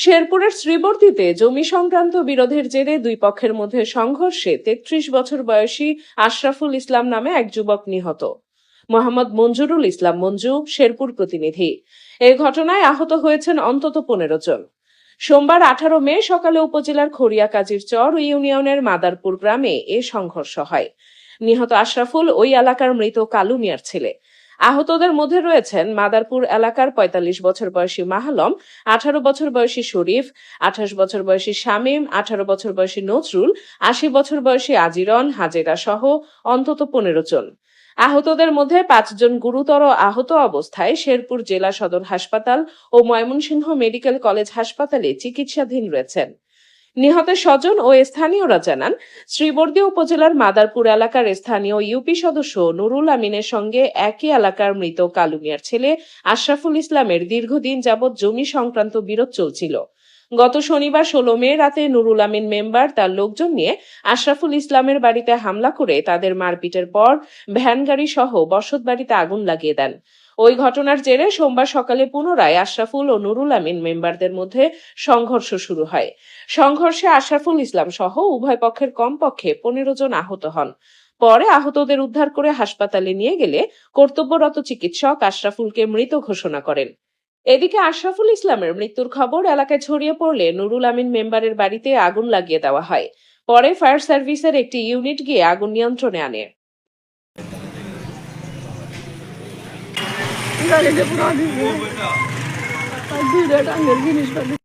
শেরপুরের শ্রীবর্দীতে জমি সংক্রান্ত বিরোধের জেরে দুই পক্ষের মধ্যে সংঘর্ষে ৩৩ বছর বয়সী আশরাফুল ইসলাম নামে এক যুবক নিহত। মোহাম্মদ মঞ্জুরুল ইসলাম মঞ্জু, শেরপুর প্রতিনিধি। এই ঘটনায় আহত হয়েছেন অন্তত ১৫ জন। সোমবার ১৮ মে সকালে উপজেলার খড়িয়া কাজীর চর ইউনিয়নের মাদারপুর গ্রামে এ সংঘর্ষ হয়। নিহত আশরাফুল ওই এলাকার মৃত কালু মিয়ার ছেলে। আহতদের মধ্যে রয়েছেন মাদারপুর এলাকার ৪৫ বছর বয়সী মাহালম, ১৮ বছর বয়সী শরীফ, ২৮ বছর বয়সী শামীম, ১৮ বছর বয়সী নজরুল, ৮০ বছর বয়সী আজিরন, হাজেরা সহ অন্তত ১৫ জন। আহতদের মধ্যে ৫ জন গুরুতর আহত অবস্থায় শেরপুর জেলা সদর হাসপাতাল ও ময়মনসিংহ মেডিকেল কলেজ হাসপাতালে চিকিৎসাধীন রয়েছেন। নিহতের স্বজন ও স্থানীয়রা জানান, শ্রীবর্দী উপজেলার মাদারপুর এলাকার স্থানীয় ইউপি সদস্য নুরুল আমিনের সঙ্গে একই এলাকার মৃত কালু মিয়ার ছেলে আশরাফুল ইসলামের দীর্ঘদিন যাবৎ জমি সংক্রান্ত বিরোধ চলছিল। গত শনিবার ১৬ মে রাতে নুরুল আমিন মেম্বার তার লোকজন নিয়ে আশরাফুল ইসলামের বাড়িতে হামলা করে তাদের মারপিটের পর ভ্যান গাড়ি সহ বসত বাড়িতে আগুন লাগিয়ে দেন। ওই ঘটনার জেরে সোমবার সকালে পুনরায় আশরাফুল ও নুরুল আমিন মেম্বারদের মধ্যে সংঘর্ষ শুরু হয়। সংঘর্ষে আশরাফুল ইসলাম সহ উভয় পক্ষের কমপক্ষে ১৫ জন আহত হন। পরে আহতদের উদ্ধার করে হাসপাতালে নিয়ে গেলে কর্তব্যরত চিকিৎসক আশরাফুলকে মৃত ঘোষণা করেন। এদিকে আশরাফুল ইসলামের মৃত্যুর খবর এলাকায় ছড়িয়ে পড়লে নুরুল আমিন মেম্বারের বাড়িতে আগুন লাগিয়ে দেওয়া হয়। পরে ফায়ার সার্ভিসের একটি ইউনিট গিয়ে আগুন নিয়ন্ত্রণে আনে। গাড়িতে পুরো জিনিসপাতি